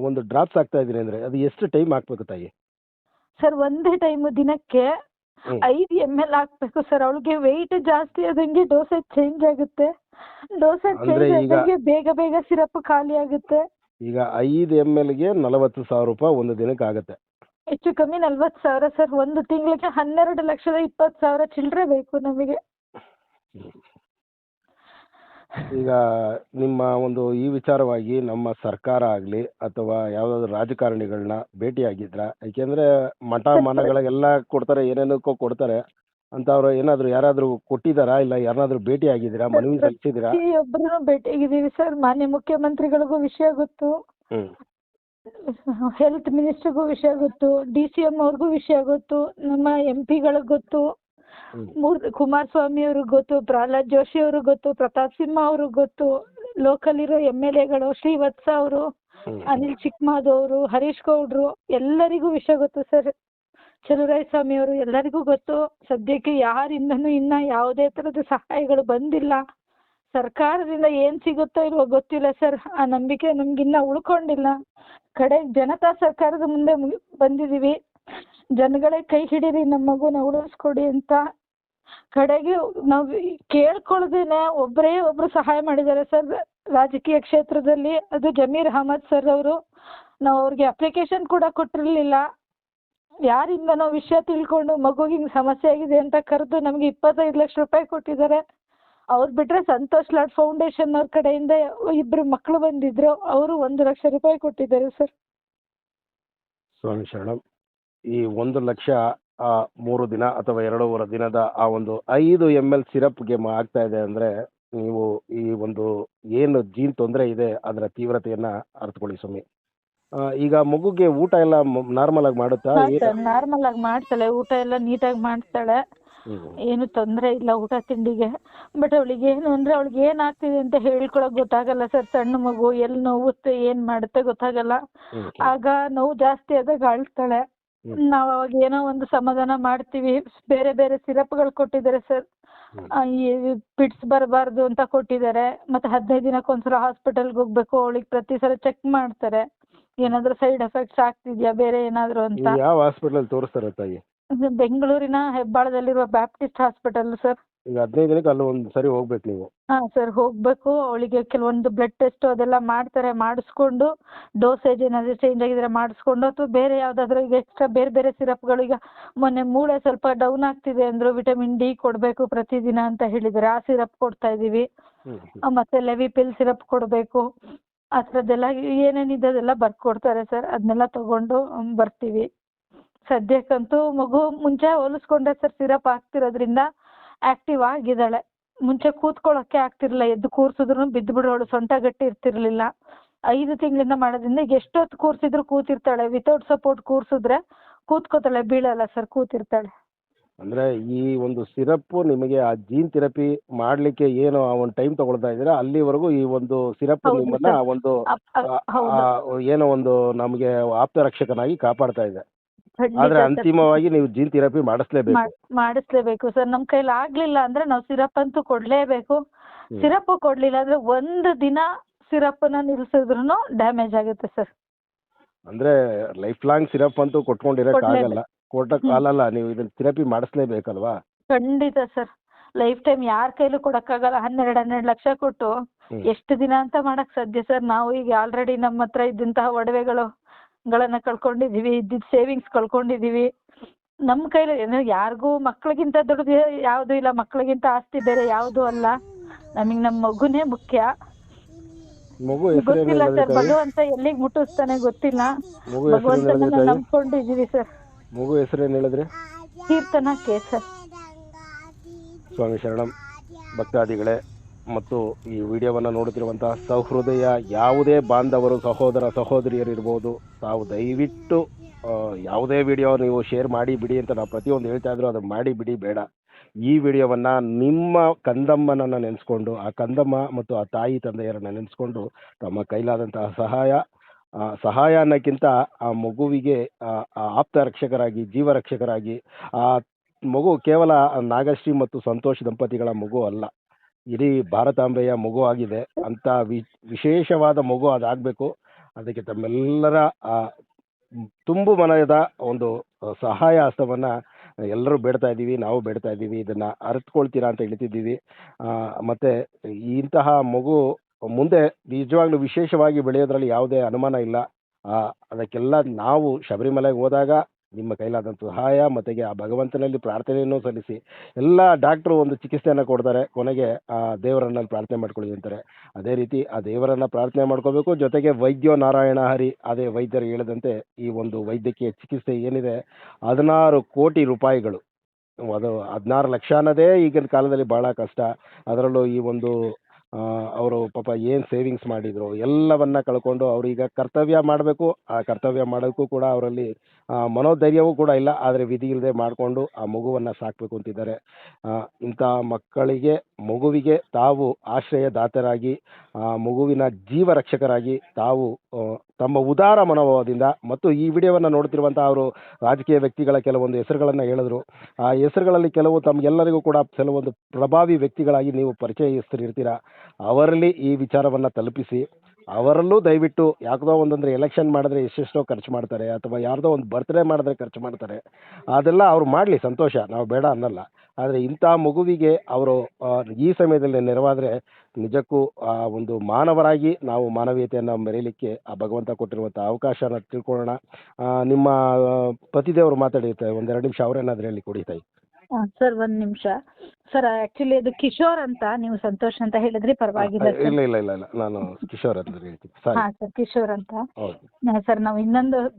ಒಂದು ಡ್ರಾಪ್ಸ್ ಆಗ್ತಾ ಇದ್ದೀನಿ ಅಂದರೆ ಅದು ಎಷ್ಟು ಟೈಮ್ ಹಾಕ್ಬೇಕು ತಾಯಿ? ಸರ್, ಒಂದೇ ಟೈಮು ದಿನಕ್ಕೆ 5 ml ಹಾಕ್ಬೇಕು ಸರ್. ಅವಳಿಗೆ ವೆಯ್ಟ್ ಜಾಸ್ತಿ ಆದಂಗೆ ಡೋಸೇಜ್ ಚೇಂಜ್ ಆಗುತ್ತೆ. ಡೋಸೇಜ್ ಚೇಂಜ್ ಆದಂಗೆ ಬೇಗ ಬೇಗ ಸಿರಪ್ ಖಾಲಿ ಆಗುತ್ತೆ. ಈಗ 5 ml ಗೆ 40,000 ರೂಪಾಯಿ ಒಂದು ದಿನಕ್ಕೆ ಆಗುತ್ತೆ. ಹೆಚ್ಚು ಕಮ್ಮಿ 40,000 ಸರ್. ಒಂದು ತಿಂಗಳಿಗೆ 12,20,000 ಚಿಲ್ಲರೆ ಬೇಕು ನಮಗೆ. ಈಗ ನಿಮ್ಮ ಒಂದು ಈ ವಿಚಾರವಾಗಿ ನಮ್ಮ ಸರ್ಕಾರ ಆಗಲಿ ಅಥವಾ ಯಾವುದಾದ್ರು ರಾಜಕಾರಣಿಗಳನ್ನ ಭೇಟಿಯಾಗಿದ್ರಾ? ಏಕೆಂದರೆ ಮಠ ಮನಗಳಿಗೆಲ್ಲ ಕೊಡ್ತಾರೆ, ಏನೇನಕ್ಕೋ ಕೊಡ್ತಾರೆ ಅಂತವ್ರು ಏನಾದರೂ ಯಾರಾದರೂ ಕೊಟ್ಟಿದ್ದಾರಾ? ಇಲ್ಲ ಯಾರನ್ನಾದ್ರೂ ಭೇಟಿ ಆಗಿದ್ದೀರಾ? ಮನವಿ ಸಲ್ಲಿಸಿದ್ದೀರಾ? ಪ್ರತಿಯೊಬ್ಬರನ್ನು ಭೇಟಿಯಾಗಿದ್ದೀವಿ ಸರ್. ಮಾನ್ಯ ಮುಖ್ಯಮಂತ್ರಿಗಳಿಗೂ ವಿಷಯ ಗೊತ್ತು, ಹ್ಞೂ ಹೆಲ್ತ್ ಮಿನಿಸ್ಟ್ರಿಗೂ ವಿಷಯ ಗೊತ್ತು, DCM ಅವ್ರಿಗೂ ವಿಷಯ ಗೊತ್ತು, ನಮ್ಮ MP ಗಳಿಗೆ ಗೊತ್ತು, ಕುಮಾರಸ್ವಾಮಿ ಅವ್ರಿಗೆ ಗೊತ್ತು, ಪ್ರಹ್ಲಾದ್ ಜೋಶಿ ಅವ್ರಿಗೆ ಗೊತ್ತು, ಪ್ರತಾಪ್ ಸಿಂಹ ಅವ್ರಿಗೆ ಗೊತ್ತು, ಲೋಕಲ್ ಇರೋ MLAಗಳು ಶ್ರೀವತ್ಸ ಅವರು, ಅನಿಲ್ ಚಿಕ್ಕಮಾದು ಅವರು, ಹರೀಶ್ ಗೌಡ್ರು, ಎಲ್ಲರಿಗೂ ವಿಷಯ ಗೊತ್ತು ಸರ್. ಚಲುವರಾಯಸ್ವಾಮಿ ಅವರು, ಎಲ್ಲರಿಗೂ ಗೊತ್ತು. ಸದ್ಯಕ್ಕೆ ಯಾರಿಂದನೂ ಇನ್ನ ಯಾವುದೇ ಥರದ ಸಹಾಯಗಳು ಬಂದಿಲ್ಲ. ಸರ್ಕಾರದಿಂದ ಏನು ಸಿಗುತ್ತೋ ಇಲ್ವೋ ಗೊತ್ತಿಲ್ಲ ಸರ್. ಆ ನಂಬಿಕೆ ನಮ್ಗಿನ್ನ ಉಳ್ಕೊಂಡಿಲ್ಲ. ಕಡೆಗೆ ಜನತಾ ಸರ್ಕಾರದ ಮುಂದೆ ಬಂದಿದ್ದೀವಿ, ಜನಗಳೇ ಕೈ ಹಿಡೀರಿ, ನಮ್ಮ ಮಗುನ ಉಳಿಸ್ಕೊಡಿ ಅಂತ. ಕಡೆಗೆ ನಾವು ಕೇಳ್ಕೊಳ್ದೇನೆ ಒಬ್ರು ಸಹಾಯ ಮಾಡಿದ್ದಾರೆ ಸರ್ ರಾಜಕೀಯ ಕ್ಷೇತ್ರದಲ್ಲಿ. ಅದು ಜಮೀರ್ ಅಹಮದ್ ಸರ್ ಅವರು. ನಾವು ಅವ್ರಿಗೆ ಅಪ್ಲಿಕೇಶನ್ ಕೂಡ ಕೊಟ್ಟಿರಲಿಲ್ಲ. ಯಾರಿಂದ ನಾವು ವಿಷಯ ತಿಳ್ಕೊಂಡು ಮಗುಗೆ ಹಿಂಗೆ ಸಮಸ್ಯೆ ಆಗಿದೆ ಅಂತ ಕರೆದು ನಮಗೆ 25 ಲಕ್ಷ ರೂಪಾಯಿ ಕೊಟ್ಟಿದ್ದಾರೆ. ಅವ್ರು ಬಿಟ್ಟರೆ ಸಂತೋಷ್ ಲಾಡ್ ಫೌಂಡೇಶನ್ ಅವ್ರ ಕಡೆಯಿಂದ 2 ಮಕ್ಕಳು ಬಂದಿದ್ರು, ಅವರು 1 ಲಕ್ಷ ರೂಪಾಯಿ ಕೊಟ್ಟಿದ್ದಾರೆ ಸರ್. ಸ್ವಾಮಿ ಶರಣಂ. ಈ 1 ಲಕ್ಷ 3 ದಿನ ಅಥವಾ 2.5 ದಿನದ ಆ ಒಂದು 5 ml ಸಿರಪ್ಗೆ ಆಗ್ತಾ ಇದೆ ಅಂದರೆ ನೀವು ಈ ಒಂದು ಏನು ಜೀನ್ ತೊಂದರೆ ಇದೆ ಅದರ ತೀವ್ರತೆಯನ್ನು ಅರ್ಥಕೊಳ್ಳಿ ಸ್ವಾಮಿ. ಈಗ ಮಗುಗೆ ಊಟ ಎಲ್ಲ ನಾರ್ಮಲ್ ಆಗಿ ಮಾಡುತ್ತಾ? ನಾರ್ಮಲ್ ಆಗಿ ಮಾಡ್ತಾಳೆ, ಊಟ ಎಲ್ಲ ನೀಟಾಗಿ ಮಾಡ್ತಾಳೆ, ಏನು ತೊಂದರೆ ಇಲ್ಲ ಊಟ ತಿಂಡಿಗೆ. ಬಟ್ ಅವಳಿಗೆ ಏನು ಅಂದರೆ ಅವಳಿಗೆ ಏನಾಗ್ತಿದೆ ಅಂತ ಹೇಳ್ಕೊಳಕ್ ಗೊತ್ತಾಗಲ್ಲ ಸರ್. ಸಣ್ಣ ಮಗು ಎಲ್ಲಿ ನೋವುತ್ತೆ ಏನು ಮಾಡುತ್ತೆ ಗೊತ್ತಾಗಲ್ಲ. ಆಗ ನೋವು ಜಾಸ್ತಿ ಆದಾಗ ಅಳ್ತಾಳೆ. ನಾವು ಅವಾಗ ಏನೋ ಒಂದು ಸಮಾಧಾನ ಮಾಡ್ತೀವಿ. ಬೇರೆ ಬೇರೆ ಸಿರಪ್ಗಳು ಕೊಟ್ಟಿದ್ದಾರೆ ಸರ್. ಈ ಪಿಟ್ಸ್ ಬರಬಾರ್ದು ಅಂತ ಕೊಟ್ಟಿದ್ದಾರೆ. ಮತ್ತೆ 15 ದಿನಕ್ಕೊಂದ್ಸಲ ಹಾಸ್ಪಿಟಲ್ಗೆ ಹೋಗ್ಬೇಕು. ಅವಳಿಗೆ ಪ್ರತಿ ಸಲ ಚೆಕ್ ಮಾಡ್ತಾರೆ ಏನಾದರೂ ಸೈಡ್ ಎಫೆಕ್ಟ್ಸ್ ಆಗ್ತಿದ್ಯಾ ಬೇರೆ ಏನಾದರೂ ಅಂತ. ಯಾವ ಹಾಸ್ಪಿಟಲ್ ತೋರಿಸ್ತಾರೆ ತಾಯಿ? ಬೆಂಗಳೂರಿನ ಹೆಬ್ಬಾಳದಲ್ಲಿರುವ ಬ್ಯಾಪ್ಟಿಸ್ಟ್ ಹಾಸ್ಪಿಟಲ್ ಸರ್. ಈಗ 15 ದಿನಕ್ಕೆ ಅಲ್ಲಿ ಒಂದು ಸರಿ ಹೋಗ್ಬೇಕು ನೀವು? ಹಾಂ ಸರ್, ಹೋಗಬೇಕು. ಅವಳಿಗೆ ಕೆಲವೊಂದು ಬ್ಲಡ್ ಟೆಸ್ಟ್ ಅದೆಲ್ಲ ಮಾಡ್ತಾರೆ, ಮಾಡಿಸ್ಕೊಂಡು ಡೋಸೇಜ್ ಏನಾದರೂ ಚೇಂಜ್ ಆಗಿದ್ರೆ ಮಾಡಿಸ್ಕೊಂಡು, ಅಥವಾ ಬೇರೆ ಯಾವುದಾದ್ರೂ ಈಗ ಎಕ್ಸ್ಟ್ರಾ ಬೇರೆ ಬೇರೆ ಸಿರಪ್ಗಳು. ಈಗ ಮೊನ್ನೆ ಮೂಳೆ ಸ್ವಲ್ಪ ಡೌನ್ ಆಗ್ತಿದೆ ಅಂದರು, ವಿಟಮಿನ್ D ಕೊಡಬೇಕು ಪ್ರತಿದಿನ ಅಂತ ಹೇಳಿದ್ದಾರೆ. ಆ ಸಿರಪ್ ಕೊಡ್ತಾ ಇದ್ದೀವಿ. ಮತ್ತು ಲೆವಿಪಿಲ್ ಸಿರಪ್ ಕೊಡಬೇಕು. ಆ ಥರದ್ದೆಲ್ಲ ಏನೇನಿದೆ ಅದೆಲ್ಲ ಬರ್ಕೊಡ್ತಾರೆ ಸರ್. ಅದನ್ನೆಲ್ಲ ತಗೊಂಡು ಬರ್ತೀವಿ. ಸದ್ಯಕ್ಕಂತೂ ಮಗು ಮುಂಚೆ ಹೋಲಿಸ್ಕೊಂಡ್ರೆ ಸರ್ ಸಿರಪ್ ಆಗ್ತಿರೋದ್ರಿಂದ ಆ್ಯಕ್ಟಿವ್ ಆಗಿದ್ದಾಳೆ. ಮುಂಚೆ ಕೂತ್ಕೊಳ್ಳೋಕ್ಕೆ ಆಗ್ತಿರಲಿಲ್ಲ, ಎದ್ದು ಕೂರಿಸಿದ್ರು ಬಿದ್ದು ಬಿಡೋಳು, ಸೊಂಟ ಗಟ್ಟಿ ಇರ್ತಿರ್ಲಿಲ್ಲ. 5 ತಿಂಗಳಿಂದ ಮಾಡೋದ್ರಿಂದ ಈಗ ಎಷ್ಟೊತ್ತು ಕೂರಿಸಿದ್ರು ಕೂತಿರ್ತಾಳೆ. ವಿತೌಟ್ ಸಪೋರ್ಟ್ ಕೂರಿಸಿದ್ರೆ ಕೂತ್ಕೋತಾಳೆ, ಬೀಳಲ್ಲ ಸರ್, ಕೂತಿರ್ತಾಳೆ. ಅಂದರೆ ಈ ಒಂದು ಸಿರಪ್ಪು ನಿಮಗೆ ಆ ಜೀನ್ ಥೆರಪಿ ಮಾಡಲಿಕ್ಕೆ ಏನು ಆ ಒಂದು ಟೈಮ್ ತಗೊಳ್ತಾ ಇದ್ದೀರಾ, ಅಲ್ಲಿವರೆಗೂ ಈ ಒಂದು ಸಿರಪ್ ನಿಮ್ಮನ್ನ ಒಂದು ಏನೋ ಒಂದು ನಮಗೆ ಆಪ್ತ ರಕ್ಷಕನಾಗಿ ಕಾಪಾಡ್ತಾ ಇದೆ. ಆದ್ರೆ ಅಂತಿಮವಾಗಿ ನೀವು ಜೀನ್ ಥೆರಪಿ ಮಾಡಿಸ್ಲೇಬೇಕು ಸರ್. ನಮ್ಮ ಕೈಲಿ ಆಗ್ಲಿಲ್ಲ ಅಂದ್ರೆ ನಾವು ಸಿರಪ್ ಅಂತೂ ಕೊಡ್ಲೇಬೇಕು. ಸಿರಪ್ ಕೊಡ್ಲಿಲ್ಲ ಅಂದ್ರೆ 1 ದಿನ ಸಿರಪ್ನ ನಿಲ್ಸಿದ್ರು ಡ್ಯಾಮೇಜ್ ಆಗುತ್ತೆ ಸರ್. ಅಂದ್ರೆ ಲೈಫ್ ಲಾಂಗ್ ಸಿರಪ್ ಅಂತೂ ಕೊಟ್ಕೊಂಡಿರಕ್ಕಾಗಲ್ಲ. ಕೊಟ್ಟಕ್ಕಾಗಲ್ಲ, ನೀವು ಇದನ್ನ ಥೆರಪಿ ಮಾಡಿಸ್ಲೇಬೇಕಲ್ವಾ? ಖಂಡಿತ ಸರ್. ಲೈಫ್ ಟೈಮ್ ಯಾರ ಕೈಲೂ ಕೊಡಕ್ಕಾಗಲ್ಲ. 12 ಲಕ್ಷ ಕೊಟ್ಟು ಎಷ್ಟು ದಿನ ಅಂತ ಮಾಡಕ್ ಸಾಧ್ಯ ಸರ್? ನಾವು ಈಗ ಆಲ್ರೆಡಿ ನಮ್ಮ ಹತ್ರ ಇದ್ದಂತಹ ಒಡವೆಗಳನ್ನ ಕಳ್ಕೊಂಡಿದೀವಿ, ಇದ್ದಿದ್ದ ಸೇವಿಂಗ್ಸ್ ಕಳ್ಕೊಂಡಿದೀವಿ. ನಮ್ಮ ಕೈಲಿ ಯಾರಿಗೂ ಮಕ್ಳಿಗಿಂತ ದೊಡ್ಡದು ಯಾವುದು ಇಲ್ಲ, ಮಕ್ಳಿಗಿಂತ ಆಸ್ತಿ ಬೇರೆ ಯಾವುದೂ ಅಲ್ಲ. ನಮಗೆ ನಮ್ಮ ಮಗುನೇ ಮುಖ್ಯ. ಗೊತ್ತಿಲ್ಲ ಸರ್, ಭಗವಂತ ಎಲ್ಲಿಗೆ ಮುಟ್ಟಿಸ್ತಾನೆ ಗೊತ್ತಿಲ್ಲ. ಭಗವಂತನ ನಂಬ್ಕೊಂಡಿದೀವಿ ಸರ್. ಮಗು ಹೆಸರೇನು ಹೇಳಿದ್ರೆ? Keerthana K sir. ಸ್ವಾಮಿ ಶರಣಂ. ಭಕ್ತಾದಿಗಳೇ ಮತ್ತು ಈ ವಿಡಿಯೋವನ್ನು ನೋಡುತ್ತಿರುವಂತಹ ಸಹೃದಯ ಯಾವುದೇ ಬಾಂಧವರು, ಸಹೋದರ ಸಹೋದರಿಯರಿರ್ಬೋದು, ತಾವು ದಯವಿಟ್ಟು ಯಾವುದೇ ವಿಡಿಯೋ ನೀವು ಶೇರ್ ಮಾಡಿ ಬಿಡಿ ಅಂತ ನಾವು ಪ್ರತಿಯೊಂದು ಹೇಳ್ತಾ ಇದ್ರು, ಅದು ಮಾಡಿ ಬಿಡಿ ಬೇಡ. ಈ ವಿಡಿಯೋವನ್ನು ನಿಮ್ಮ ಕಂದಮ್ಮನನ್ನು ನೆನೆಸ್ಕೊಂಡು, ಆ ಕಂದಮ್ಮ ಮತ್ತು ಆ ತಾಯಿ ತಂದೆಯರನ್ನು ನೆನೆಸ್ಕೊಂಡು ತಮ್ಮ ಕೈಲಾದಂತಹ ಸಹಾಯ ಅನ್ನೋಕ್ಕಿಂತ ಆ ಮಗುವಿಗೆ ಆಪ್ತ ರಕ್ಷಕರಾಗಿ, ಜೀವ ರಕ್ಷಕರಾಗಿ, ಆ ಮಗು ಕೇವಲ ನಾಗಶ್ರೀ ಮತ್ತು ಸಂತೋಷ್ ದಂಪತಿಗಳ ಮಗು ಅಲ್ಲ, ಇಡೀ ಭಾರತಾಂಬೆಯ ಮಗು ಆಗಿದೆ. ಅಂತ ವಿಶೇಷವಾದ ಮಗು ಅದಾಗಬೇಕು. ಅದಕ್ಕೆ ತಮ್ಮೆಲ್ಲರ ತುಂಬು ಮನದ ಒಂದು ಸಹಾಯ ಹಸ್ತವನ್ನು ಎಲ್ಲರೂ ಬೇಡ್ತಾ ಇದ್ದೀವಿ, ನಾವು ಬೇಡ್ತಾ ಇದ್ದೀವಿ. ಇದನ್ನು ಅರಿತುಕೊಳ್ತೀರಾ ಅಂತ ಹೇಳ್ತಿದ್ದೀವಿ. ಮತ್ತು ಇಂತಹ ಮಗು ಮುಂದೆ ನಿಜವಾಗ್ಲೂ ವಿಶೇಷವಾಗಿ ಬೆಳೆಯೋದ್ರಲ್ಲಿ ಯಾವುದೇ ಅನುಮಾನ ಇಲ್ಲ. ಅದಕ್ಕೆಲ್ಲ ನಾವು ಶಬರಿಮಲೆಗೆ ಹೋದಾಗ ನಿಮ್ಮ ಕೈಲಾದಂಥ ಸಹಾಯ ಮತ್ತು ಆ ಭಗವಂತನಲ್ಲಿ ಪ್ರಾರ್ಥನೆಯನ್ನು ಸಲ್ಲಿಸಿ. ಎಲ್ಲ ಡಾಕ್ಟ್ರು ಒಂದು ಚಿಕಿತ್ಸೆಯನ್ನು ಕೊಡ್ತಾರೆ, ಕೊನೆಗೆ ಆ ದೇವರನ್ನ ಪ್ರಾರ್ಥನೆ ಮಾಡ್ಕೊಳ್ಳಿ ಅಂತಾರೆ. ಅದೇ ರೀತಿ ಆ ದೇವರನ್ನು ಪ್ರಾರ್ಥನೆ ಮಾಡ್ಕೋಬೇಕು. ಜೊತೆಗೆ ವೈದ್ಯೋ ನಾರಾಯಣ ಹರಿ, ಅದೇ ವೈದ್ಯರು ಹೇಳಿದಂತೆ ಈ ಒಂದು ವೈದ್ಯಕೀಯ ಚಿಕಿತ್ಸೆ ಏನಿದೆ 16 ಕೋಟಿ ರೂಪಾಯಿಗಳು, ಅದು 16 ಲಕ್ಷ ಅನ್ನೋದೇ ಈಗಿನ ಕಾಲದಲ್ಲಿ ಭಾಳ ಕಷ್ಟ. ಅದರಲ್ಲೂ ಈ ಒಂದು ಅವರು ಪಾಪ ಏನು ಸೇವಿಂಗ್ಸ್ ಮಾಡಿದರು ಎಲ್ಲವನ್ನ ಕಳ್ಕೊಂಡು ಅವರೀಗ ಕರ್ತವ್ಯ ಮಾಡಬೇಕು. ಆ ಕರ್ತವ್ಯ ಮಾಡೋಕ್ಕೂ ಕೂಡ ಅವರಲ್ಲಿ ಮನೋಧೈರ್ಯವೂ ಕೂಡ ಇಲ್ಲ. ಆದರೆ ವಿಧಿ ಇಲ್ಲದೆ ಮಾಡಿಕೊಂಡು ಆ ಮಗುವನ್ನು ಸಾಕಬೇಕು ಅಂತಿದ್ದಾರೆ. ಇಂಥ ಮಕ್ಕಳಿಗೆ, ಮಗುವಿಗೆ ತಾವು ಆಶ್ರಯದಾತರಾಗಿ, ಆ ಮಗುವಿನ ಜೀವ ರಕ್ಷಕರಾಗಿ ತಾವು ತಮ್ಮ ಉದಾರ ಮನೋಭಾವದಿಂದ, ಮತ್ತು ಈ ವಿಡಿಯೋವನ್ನು ನೋಡ್ತಿರುವಂಥ ಅವರು ರಾಜಕೀಯ ವ್ಯಕ್ತಿಗಳ ಕೆಲವೊಂದು ಹೆಸರುಗಳನ್ನು ಹೇಳಿದ್ರು. ಆ ಹೆಸರುಗಳಲ್ಲಿ ಕೆಲವು ತಮಗೆಲ್ಲರಿಗೂ ಕೂಡ ಕೆಲವೊಂದು ಪ್ರಭಾವಿ ವ್ಯಕ್ತಿಗಳಾಗಿ ನೀವು ಪರಿಚಯಿಸ್ತಿರ್ತೀರ. ಅವರಲ್ಲಿ ಈ ವಿಚಾರವನ್ನು ತಲುಪಿಸಿ, ಅವರಲ್ಲೂ ದಯವಿಟ್ಟು ಯಾವುದೋ ಒಂದಂದರೆ ಎಲೆಕ್ಷನ್ ಮಾಡಿದ್ರೆ ಎಷ್ಟೆಷ್ಟೋ ಖರ್ಚು ಮಾಡ್ತಾರೆ, ಅಥವಾ ಯಾರ್ದೋ ಒಂದು ಬರ್ತ್ಡೇ ಮಾಡಿದ್ರೆ ಖರ್ಚು ಮಾಡ್ತಾರೆ. ಅದೆಲ್ಲ ಅವ್ರು ಮಾಡಲಿ, ಸಂತೋಷ, ನಾವು ಬೇಡ ಅನ್ನಲ್ಲ. ಆದರೆ ಇಂಥ ಮಗುವಿಗೆ ಅವರು ಈ ಸಮಯದಲ್ಲಿ ನೆರವಾದರೆ ನಿಜಕ್ಕೂ ಒಂದು ಮಾನವರಾಗಿ ನಾವು ಮಾನವೀಯತೆಯನ್ನು ಮೆರೀಲಿಕ್ಕೆ ಆ ಭಗವಂತ ಕೊಟ್ಟಿರುವಂಥ ಅವಕಾಶನ ತಿಳ್ಕೊಳ್ಳೋಣ. ನಿಮ್ಮ ಪತಿದೇವರು ಮಾತಾಡಿರ್ತಾರೆ, ಒಂದೆರಡು ನಿಮಿಷ ಅವರೇನಾದರೂ ಹೇಳಿ ಕೊಡಿ ತಾಯಿ. ಸರ್ ಒಂದು ನಿಮಿಷ ಸರ್. ಆ್ಯಕ್ಚುಲಿ ಅದು ಕಿಶೋರ್ ಅಂತ, ನೀವು ಸಂತೋಷ್ ಅಂತ ಹೇಳಿದ್ರಿ, ಪರವಾಗಿಲ್ಲ ಸರ್. ಇಲ್ಲ ಇಲ್ಲ ಇಲ್ಲ ಇಲ್ಲ, ನಾನು ಕಿಶೋರ್ ಅಂತ ಹೇಳ್ತೀನಿ. ಸಾರಿ. ಹಾಂ ಸರ್, ಕಿಶೋರ್ ಅಂತ. ಹೌದು ಸರ್, ನಾವು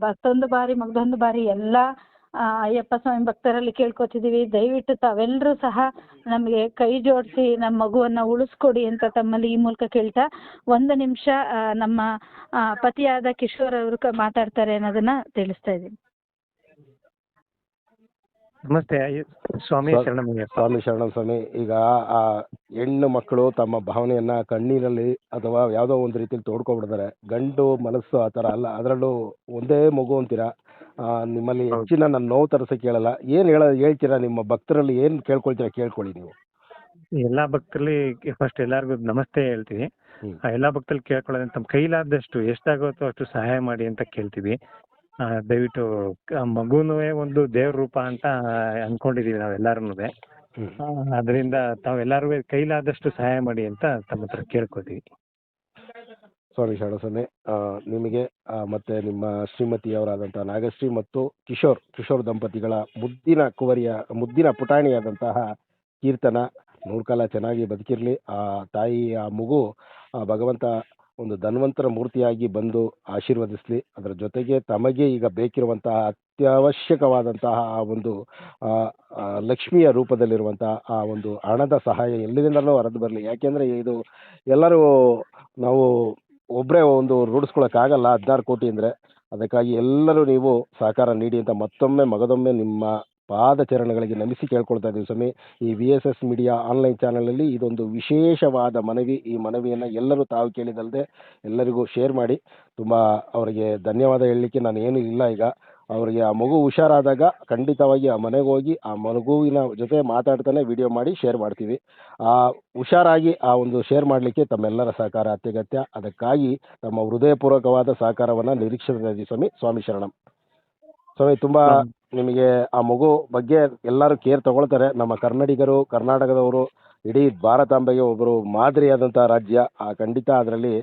ಮತ್ತೊಂದು ಬಾರಿ ಎಲ್ಲ ಅಯ್ಯಪ್ಪ ಸ್ವಾಮಿ ಭಕ್ತರಲ್ಲಿ ಕೇಳ್ಕೊತಿದ್ದೀವಿ, ದಯವಿಟ್ಟು ತಾವೆಲ್ಲರೂ ಸಹ ನಮಗೆ ಕೈ ಜೋಡಿಸಿ ನಮ್ಮ ಮಗುವನ್ನು ಉಳಿಸ್ಕೊಡಿ ಅಂತ ತಮ್ಮಲ್ಲಿ ಈ ಮೂಲಕ ಕೇಳ್ತಾ, ಒಂದು ನಿಮಿಷ ನಮ್ಮ ಪತಿಯಾದ ಕಿಶೋರ್ ಅವರು ಮಾತಾಡ್ತಾರೆ ಅನ್ನೋದನ್ನ ತಿಳಿಸ್ತಾ ಇದ್ದೀನಿ. ನಮಸ್ತೆ ಸ್ವಾಮಿ ಶರಣಮಯ್ಯಪ್ಪ. ಸ್ವಾಮಿ ಶರಣಂ ಸ್ವಾಮಿ. ಈಗ ಆ ಹೆಣ್ಣು ಮಕ್ಕಳು ತಮ್ಮ ಭಾವನೆಯನ್ನು ಕಣ್ಣೀರಲ್ಲಿ ಅಥವಾ ಯಾವುದೋ ಒಂದು ರೀತಿಯಲ್ಲಿ ತೋಡ್ಕೊಬಿಡ್ತಾರೆ. ಗಂಡು ಮನಸ್ಸು ಆ ಥರ ಅಲ್ಲ. ಅದರಲ್ಲೂ ಒಂದೇ ಮಗು ಅಂತೀರಾ. ನಿಮ್ಮಲ್ಲಿ ಹೆಚ್ಚಿನ ನಾನು ನೋವು ತರಿಸೋಕೆ ಕೇಳಲ್ಲ. ಏನು ಹೇಳ್ತೀರಾ ನಿಮ್ಮ ಭಕ್ತರಲ್ಲಿ ಏನು ಕೇಳ್ಕೊಳ್ತೀರಾ ಕೇಳ್ಕೊಳ್ಳಿ ನೀವು. ಎಲ್ಲಾ ಭಕ್ತರಲ್ಲಿ ಫಸ್ಟ್ ಎಲ್ಲರಿಗೂ ನಮಸ್ತೆ ಹೇಳ್ತೀವಿ. ಎಲ್ಲಾ ಭಕ್ತರಲ್ಲಿ ಕೇಳ್ಕೊಳ್ಳೋದು, ತಮ್ಮ ಕೈಲಾದಷ್ಟು ಎಷ್ಟಾಗುತ್ತೋ ಅಷ್ಟು ಸಹಾಯ ಮಾಡಿ ಅಂತ ಕೇಳ್ತೀವಿ. ದಯವಿಟ್ಟು ಮಗುನುವೆ ಒಂದು ದೇವ್ರ ರೂಪ ಅಂತ ಅನ್ಕೊಂಡಿದೀವಿ ನಾವೆಲ್ಲರೂ. ಅದರಿಂದ ತಾವೆಲ್ಲರೂ ಕೈಲಾದಷ್ಟು ಸಹಾಯ ಮಾಡಿ ಅಂತ ತಮ್ಮ ಹತ್ರ ಕೇಳ್ಕೊತೀವಿ. ಸ್ವಾಮಿ ಶರಣಸ್ವಾಮಿ, ನಿಮಗೆ ಮತ್ತು ನಿಮ್ಮ ಶ್ರೀಮತಿಯವರಾದಂಥ ನಾಗಶ್ರೀ ಮತ್ತು ಕಿಶೋರ್ ದಂಪತಿಗಳ ಮುದ್ದಿನ ಪುಟಾಣಿಯಾದಂತಹ ಕೀರ್ತನ 100 ಕಾಲ ಚೆನ್ನಾಗಿ ಬದುಕಿರಲಿ. ಆ ತಾಯಿ, ಆ ಮಗು, ಆ ಭಗವಂತ ಒಂದು ಧನ್ವಂತರ ಮೂರ್ತಿಯಾಗಿ ಬಂದು ಆಶೀರ್ವದಿಸಲಿ. ಅದರ ಜೊತೆಗೆ ತಮಗೆ ಈಗ ಬೇಕಿರುವಂತಹ ಅತ್ಯವಶ್ಯಕವಾದಂತಹ ಆ ಒಂದು ಲಕ್ಷ್ಮಿಯ ರೂಪದಲ್ಲಿರುವಂತಹ ಆ ಒಂದು ಹಣದ ಸಹಾಯ ಎಲ್ಲಿಂದಲೂ ಹರಿದು ಬರಲಿ. ಯಾಕೆಂದರೆ ಇದು ಎಲ್ಲರೂ ನಾವು ಒಬ್ಬರೇ ಒಂದು ರೂಢಿಸ್ಕೊಳ್ಳೋಕ್ಕಾಗಲ್ಲ 16 ಕೋಟಿ ಅಂದರೆ. ಅದಕ್ಕಾಗಿ ಎಲ್ಲರೂ ನೀವು ಸಹಕಾರ ನೀಡಿ ಅಂತ ಮಗದೊಮ್ಮೆ ನಿಮ್ಮ ಪಾದಚರಣಗಳಿಗೆ ನಮಿಸಿ ಕೇಳ್ಕೊಳ್ತಾ ಇದ್ದೀವಿ ಸ್ವಾಮಿ. ಈ VSS ಮೀಡಿಯಾ ಆನ್ಲೈನ್ ಚಾನಲಲ್ಲಿ ಇದೊಂದು ವಿಶೇಷವಾದ ಮನವಿ. ಈ ಮನವಿಯನ್ನು ಎಲ್ಲರೂ ತಾವು ಕೇಳಿದಲ್ಲದೆ ಎಲ್ಲರಿಗೂ ಶೇರ್ ಮಾಡಿ. ತುಂಬ ಅವರಿಗೆ ಧನ್ಯವಾದ ಹೇಳಲಿಕ್ಕೆ ನಾನು ಏನೂ ಇಲ್ಲ. ಈಗ ಅವರಿಗೆ ಆ ಮಗು ಹುಷಾರಾದಾಗ ಖಂಡಿತವಾಗಿ ಆ ಮನೆಗೆ ಹೋಗಿ ಆ ಮಗುವಿನ ಜೊತೆ ಮಾತಾಡ್ತಾನೆ ವಿಡಿಯೋ ಮಾಡಿ ಶೇರ್ ಮಾಡ್ತೀವಿ. ಹುಷಾರಾಗಿ ಆ ಒಂದು ಶೇರ್ ಮಾಡಲಿಕ್ಕೆ ತಮ್ಮೆಲ್ಲರ ಸಹಕಾರ ಅತ್ಯಗತ್ಯ. ಅದಕ್ಕಾಗಿ ತಮ್ಮ ಹೃದಯಪೂರ್ವಕವಾದ ಸಹಕಾರವನ್ನು ನಿರೀಕ್ಷಿಸ್ತಾ ಇದ್ದೀವಿ ಸ್ವಾಮಿ. ಸ್ವಾಮಿ ಶರಣಂ ಸ್ವಾಮಿ. ತುಂಬ ನಿಮಗೆ ಆ ಮಗು ಬಗ್ಗೆ ಎಲ್ಲರೂ ಕೇರ್ ತಗೊಳ್ತಾರೆ. ನಮ್ಮ ಕನ್ನಡಿಗರು, ಕರ್ನಾಟಕದವರು, ಇಡೀ ಭಾರತಾಂಬೆಗೆ ಒಬ್ಬರು ಮಾದರಿಯಾದಂಥ ರಾಜ್ಯ. ಖಂಡಿತ ಅದರಲ್ಲಿ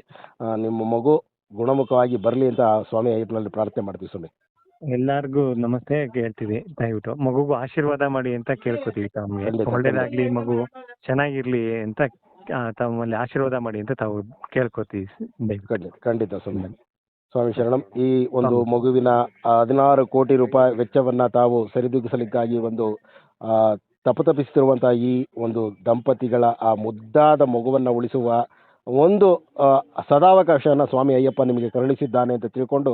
ನಿಮ್ಮ ಮಗು ಗುಣಮುಖವಾಗಿ ಬರಲಿ ಅಂತ ಸ್ವಾಮಿ ಅಯ್ಯಪ್ಪನಲ್ಲಿ ಪ್ರಾರ್ಥನೆ ಮಾಡ್ತೀವಿ ಸ್ವಾಮಿ. ಎಲ್ಲಾರ್ಗು ನಮಸ್ತೆ ಹೇಳ್ತೀವಿ. ದಯವಿಟ್ಟು ಮಗುಗೂ ಆಶೀರ್ವಾದ ಮಾಡಿ ಅಂತ ಕೇಳ್ಕೊತೀವಿ. ತಮಗೆ ಒಳ್ಳೇದಾಗ್ಲಿ, ಮಗು ಚೆನ್ನಾಗಿರ್ಲಿ ಅಂತ ತಮ್ಮಲ್ಲಿ ಆಶೀರ್ವಾದ ಮಾಡಿ ಅಂತ ತಾವು ಕೇಳ್ಕೊತೀವಿ. ಖಂಡಿತ ಸ್ವಾಮಿ. ಸ್ವಾಮಿ ಶರಣಂ. ಈ ಒಂದು ಮಗುವಿನ 16 ಕೋಟಿ ರೂಪಾಯಿ ವೆಚ್ಚವನ್ನು ತಾವು ಸರಿದೂಗಿಸಲಿಕ್ಕಾಗಿ ಒಂದು ತಪತಪಿಸುತ್ತಿರುವಂಥ ಈ ಒಂದು ದಂಪತಿಗಳ ಆ ಮುದ್ದಾದ ಮಗುವನ್ನು ಉಳಿಸುವ ಒಂದು ಸದಾವಕಾಶವನ್ನು ಸ್ವಾಮಿ ಅಯ್ಯಪ್ಪ ನಿಮಗೆ ಕರುಣಿಸಿದ್ದಾನೆ ಅಂತ ತಿಳ್ಕೊಂಡು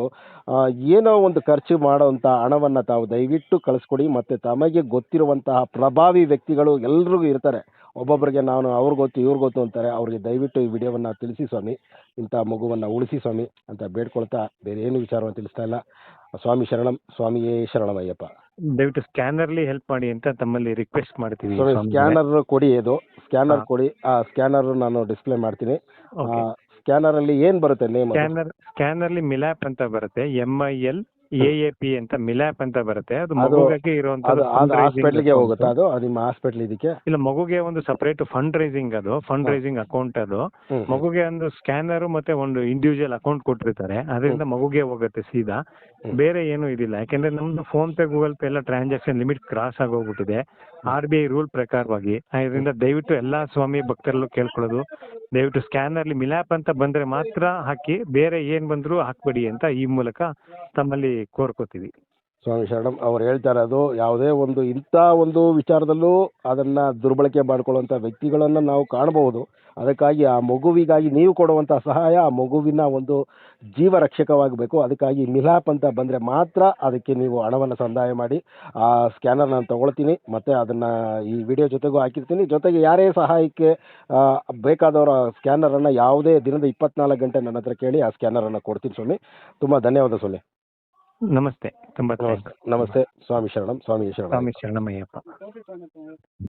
ಏನೋ ಒಂದು ಖರ್ಚು ಮಾಡೋವಂಥ ಹಣವನ್ನು ತಾವು ದಯವಿಟ್ಟು ಕಳಿಸ್ಕೊಡಿ. ಮತ್ತು ತಮಗೆ ಗೊತ್ತಿರುವಂತಹ ಪ್ರಭಾವಿ ವ್ಯಕ್ತಿಗಳು ಎಲ್ರಿಗೂ ಇರ್ತಾರೆ. ಒಬ್ಬೊಬ್ಬರಿಗೆ ನಾನು ಅವ್ರಿಗೆ ಗೊತ್ತು ಇವ್ರಿಗೆ ಗೊತ್ತು ಅಂತಾರೆ. ಅವ್ರಿಗೆ ದಯವಿಟ್ಟು ಈ ವಿಡಿಯೋವನ್ನು ತಿಳಿಸಿ ಸ್ವಾಮಿ, ಇಂಥ ಮಗುವನ್ನು ಉಳಿಸಿ ಸ್ವಾಮಿ ಅಂತ ಬೇಡ್ಕೊಳ್ತಾ ಬೇರೆ ಏನು ವಿಚಾರವನ್ನು ತಿಳಿಸ್ತಾ ಇಲ್ಲ. ಸ್ವಾಮಿ ಶರಣಂ. ಸ್ವಾಮಿಯೇ ಶರಣಮಯ್ಯಪ್ಪ. ದಯವಿಟ್ಟು ಸ್ಕ್ಯಾನರ್ಲಿ ಹೆಲ್ಪ್ ಮಾಡಿ ಅಂತ ತಮ್ಮಲ್ಲಿ ರಿಕ್ವೆಸ್ಟ್ ಮಾಡ್ತೀವಿ. ಸ್ಕ್ಯಾನರ್ ಕೊಡಿ, ಸ್ಕ್ಯಾನರ್ ಕೊಡಿ. ಆ ಸ್ಕ್ಯಾನರ್ ನಾನು ಡಿಸ್ಪ್ಲೇ ಮಾಡ್ತೀನಿ. ಸ್ಕ್ಯಾನರ್ ಅಲ್ಲಿ ಏನ್ ಬರುತ್ತೆ ನೇಮ್? ಸ್ಕ್ಯಾನರ್ಲಿ ಮಿಲಾಪ್ ಅಂತ ಬರುತ್ತೆ. AAP ಅಂತ ಮಿಲ್ಯಾಪ್ ಅಂತ ಬರುತ್ತೆ. ಅದು ಅದು ಮಗುಗೆ ಇರುವಂತದ್ದು ಹಾಸ್ಪಿಟ್ಲಿಗೆ ಹೋಗುತ್ತಾ ಅದು ನಿಮ್ಮ ಹಾಸ್ಪಿಟ್ಲ್ ಇದಕ್ಕೆ? ಇಲ್ಲ, ಮಗುಗೆ ಒಂದು ಸಪರೇಟ್ ಫಂಡ್ ರೈಸಿಂಗ್ ಅಕೌಂಟ್ ಅದು. ಹ್ಮ್. ಮಗುಗೆ ಒಂದು ಸ್ಕ್ಯಾನರ್ ಮತ್ತೆ ಒಂದು ಇಂಡಿವಿಜುವಲ್ ಅಕೌಂಟ್ ಕೊಟ್ಟಿರ್ತಾರೆ, ಅದರಿಂದ ಮಗುಗೆ ಹೋಗುತ್ತೆ ಸೀದಾ. ಬೇರೆ ಏನು ಇದಿಲ್ಲ, ಯಾಕೆಂದ್ರೆ ನಮ್ದು ಫೋನ್ ಪೇ ಗೂಗಲ್ ಪೇ ಎಲ್ಲ ಟ್ರಾನ್ಸಾಕ್ಷನ್ ಲಿಮಿಟ್ ಕ್ರಾಸ್ ಆಗೋಗ್ಬಿಟ್ಟಿದೆ RBI ರೂಲ್ ಪ್ರಕಾರವಾಗಿ. ಅದರಿಂದ ದಯವಿಟ್ಟು ಎಲ್ಲಾ ಸ್ವಾಮಿ ಭಕ್ತರಲ್ಲೂ ಕೇಳ್ಕೊಳ್ಳೋದು, ದಯವಿಟ್ಟು ಸ್ಕ್ಯಾನರ್ಲಿ ಮಿಲ್ಯಾಪ್ ಅಂತ ಬಂದ್ರೆ ಮಾತ್ರ ಹಾಕಿ, ಬೇರೆ ಏನ್ ಬಂದ್ರು ಹಾಕ್ಬೇಡಿ ಅಂತ ಈ ಮೂಲಕ ತಮ್ಮಲ್ಲಿ ಕೋರ್ಕೋತೀವಿ. ಸ್ವಾಮಿ ಶರಣಂ ಅವ್ರು ಹೇಳ್ತಾ ಇರೋದು, ಯಾವುದೇ ಒಂದು ಇಂಥ ಒಂದು ವಿಚಾರದಲ್ಲೂ ಅದನ್ನ ದುರ್ಬಳಕೆ ಮಾಡ್ಕೊಳ್ಳುವಂಥ ವ್ಯಕ್ತಿಗಳನ್ನು ನಾವು ಕಾಣಬಹುದು. ಅದಕ್ಕಾಗಿ ಆ ಮಗುವಿಗಾಗಿ ನೀವು ಕೊಡುವಂಥ ಸಹಾಯ ಆ ಮಗುವಿನ ಒಂದು ಜೀವ ರಕ್ಷಕವಾಗಬೇಕು. ಅದಕ್ಕಾಗಿ ಮಿಲಾಪ್ ಅಂತ ಬಂದರೆ ಮಾತ್ರ ಅದಕ್ಕೆ ನೀವು ಹಣವನ್ನು ಸಂದಾಯ ಮಾಡಿ. ಆ ಸ್ಕ್ಯಾನರ್ ನಾನು ತೊಗೊಳ್ತೀನಿ, ಮತ್ತು ಅದನ್ನು ಈ ವಿಡಿಯೋ ಜೊತೆಗೂ ಹಾಕಿರ್ತೀನಿ. ಜೊತೆಗೆ ಯಾರೇ ಸಹಾಯಕ್ಕೆ ಬೇಕಾದವರ ಸ್ಕ್ಯಾನರನ್ನು ಯಾವುದೇ ದಿನದ 24 ಗಂಟೆ ನನ್ನ ಹತ್ರ ಕೇಳಿ ಆ ಸ್ಕ್ಯಾನರನ್ನು ಕೊಡ್ತೀನಿ ಸ್ವಾಮಿ. ತುಂಬ ಧನ್ಯವಾದ ಸ್ವಾಮಿ. ನಮಸ್ತೆ. ನಮಸ್ತೆ. ಸ್ವಾಮಿ ಶರಣಂ. ಸ್ವಾಮಿ ಶರಣಂ. ಸ್ವಾಮಿ ಶರಣಮಯ್ಯಪ್ಪ.